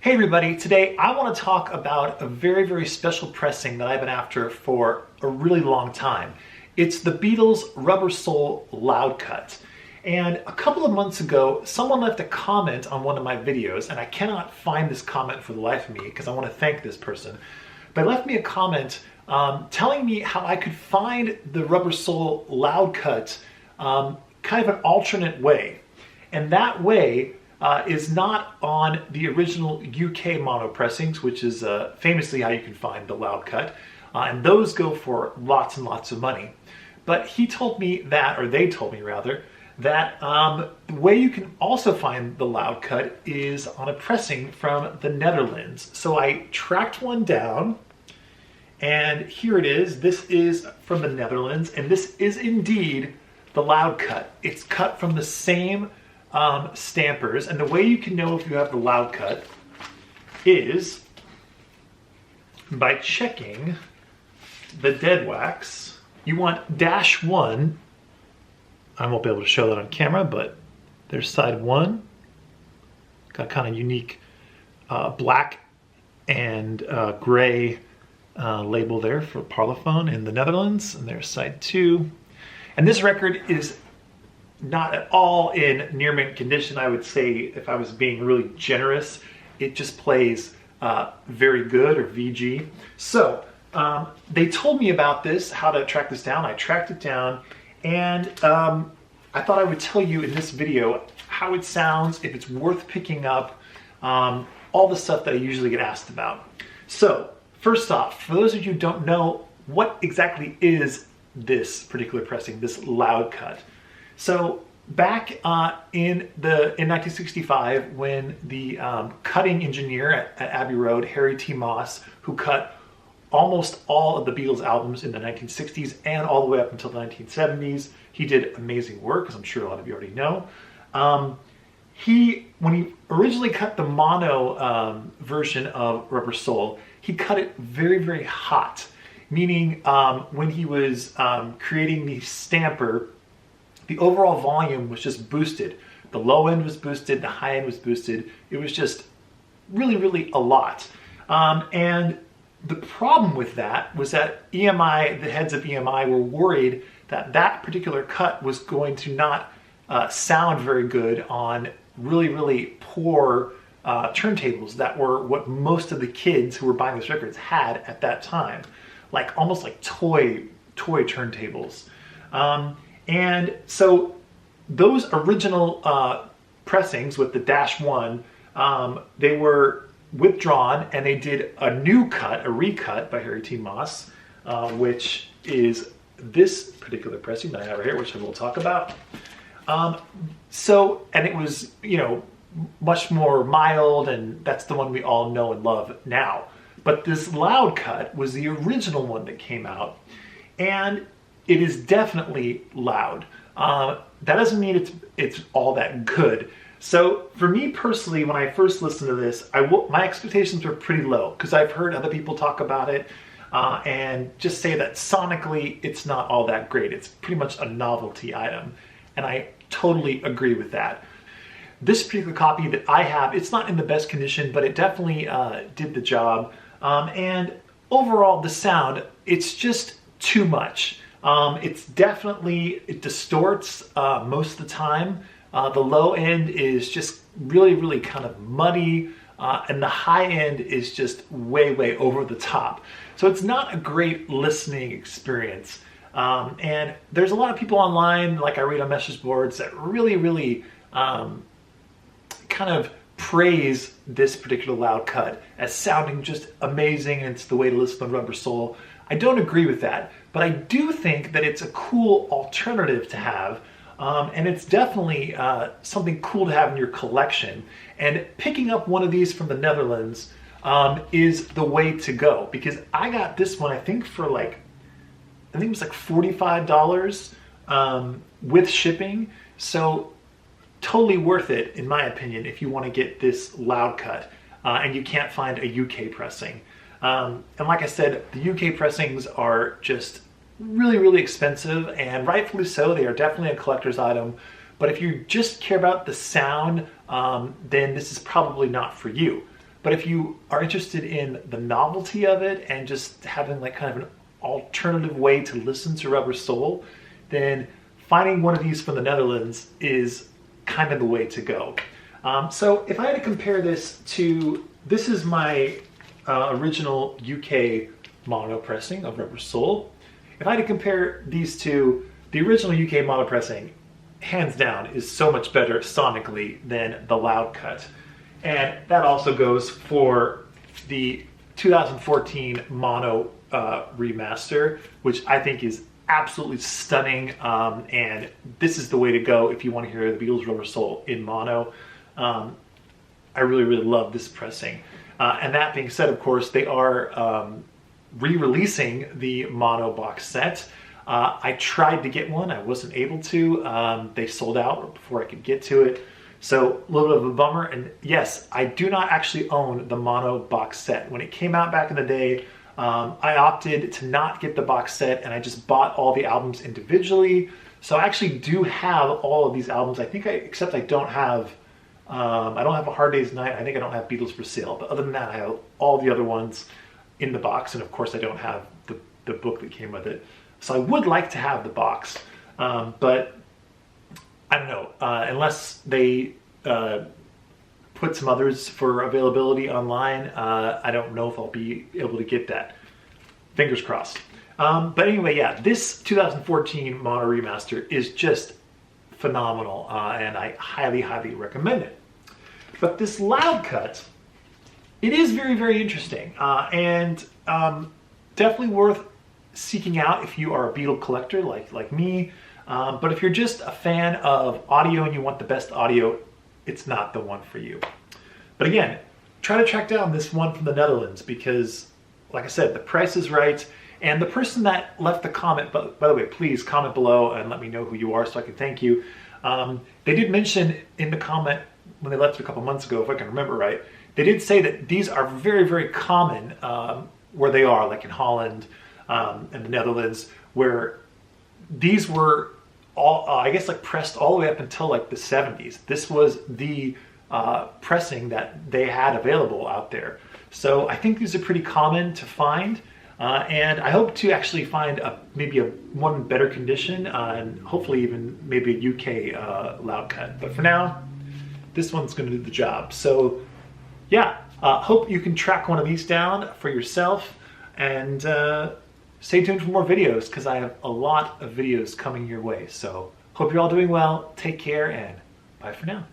Hey everybody, today I want to talk about a very, very special pressing that I've been after for a really long time. It's the Beatles Rubber Soul Loud Cut. And a couple of months ago, someone left a comment on one of my videos, and I cannot find this comment for the life of me because I want to thank this person. But left me a comment telling me how I could find the Rubber Soul Loud Cut kind of an alternate way. And that way is not on the original UK mono pressings, which is famously how you can find the Loud Cut, and those go for lots and lots of money. But he told me that, or they told me rather, that the way you can also find the Loud Cut is on a pressing from the Netherlands. So I tracked one down, and here it is. This is from the Netherlands, and this is indeed the Loud Cut. It's cut from the same stampers, and the way you can know if you have the Loud Cut is by checking the dead wax. You want -1. I won't be able to show that on camera, but there's side 1. Got kind of unique black and gray label there for Parlophone in the Netherlands, and there's side 2. And this record is not at all in near mint condition. I would say, if I was being really generous, it just plays very good, or VG. So they told me about this, how to track this down. I tracked it down, and I thought I would tell you in this video how it sounds, if it's worth picking up, all the stuff that I usually get asked about. So first off, for those of you who don't know, what exactly is this particular pressing, this Loud Cut? So back in 1965, when the cutting engineer at Abbey Road, Harry T. Moss, who cut almost all of the Beatles albums in the 1960s and all the way up until the 1970s, he did amazing work, as I'm sure a lot of you already know. When he originally cut the mono version of Rubber Soul, he cut it very, very hot, meaning when he was creating the stamper, the overall volume was just boosted. The low end was boosted, the high end was boosted. It was just really, really a lot. And the problem with that was that EMI, the heads of EMI, were worried that that particular cut was going to not sound very good on really, really poor turntables that were what most of the kids who were buying these records had at that time, like almost like toy turntables. And so those original pressings with the -1, they were withdrawn, and they did a new cut, a recut by Harry T. Moss, which is this particular pressing that I have right here, which I will talk about. And it was, much more mild, and that's the one we all know and love now. But this Loud Cut was the original one that came out, and it is definitely loud. That doesn't mean it's all that good. So for me personally, when I first listened to this, my expectations were pretty low, because I've heard other people talk about it and just say that sonically it's not all that great. It's pretty much a novelty item, and I totally agree with that. This particular copy that I have, it's not in the best condition, but it definitely did the job. And overall, the sound, it's just too much. It distorts most of the time. The low end is just really, really kind of muddy, and the high end is just way, way over the top. So it's not a great listening experience. And there's a lot of people online, like I read on message boards, that really, really kind of praise this particular Loud Cut as sounding just amazing, and it's the way to listen to Rubber Soul. I don't agree with that, but I do think that it's a cool alternative to have, and it's definitely something cool to have in your collection. And picking up one of these from the Netherlands is the way to go, because I got this one, I think for like, I think it was like $45 with shipping. So totally worth it, in my opinion, if you want to get this Loud Cut and you can't find a UK pressing. And like I said, the UK pressings are just really, really expensive, and rightfully so. They are definitely a collector's item. But if you just care about the sound, then this is probably not for you. But if you are interested in the novelty of it and just having like kind of an alternative way to listen to Rubber Soul, then finding one of these from the Netherlands is kind of the way to go. So if I had to compare this to, this is my original UK mono pressing of Rubber Soul. If I had to compare these two, the original UK mono pressing, hands down, is so much better sonically than the loud cut. And that also goes for the 2014 mono remaster, which I think is absolutely stunning. And this is the way to go if you want to hear the Beatles Rubber Soul in mono. I really, really love this pressing. And that being said, of course, they are re-releasing the mono box set. I tried to get one, I wasn't able to. They sold out before I could get to it. So a little bit of a bummer. And yes, I do not actually own the mono box set. When it came out back in the day, I opted to not get the box set and I just bought all the albums individually. So I actually do have all of these albums. I think except I don't have A Hard Day's Night. I think I don't have Beatles for Sale. But other than that, I have all the other ones in the box. And of course, I don't have the book that came with it. So I would like to have the box, but I don't know, unless they put some others for availability online, I don't know if I'll be able to get that. Fingers crossed. But anyway, yeah, this 2014 mono remaster is just phenomenal, and I highly, highly recommend it. But this loud cut, it is very, very interesting, and definitely worth seeking out if you are a Beatle collector like me. But if you're just a fan of audio and you want the best audio, it's not the one for you. But again, try to track down this one from the Netherlands because, like I said, the price is right. And the person that left the comment, by the way, please comment below and let me know who you are so I can thank you. They did mention in the comment when they left it a couple months ago, if I can remember right, they did say that these are very, very common where they are, like in Holland and the Netherlands, where these were all, I guess, like pressed all the way up until like the 70s. This was the pressing that they had available out there. So I think these are pretty common to find. And I hope to actually find maybe one in better condition and hopefully even maybe a UK loud cut. But for now, this one's going to do the job. So yeah, hope you can track one of these down for yourself, and stay tuned for more videos because I have a lot of videos coming your way. So hope you're all doing well. Take care and bye for now.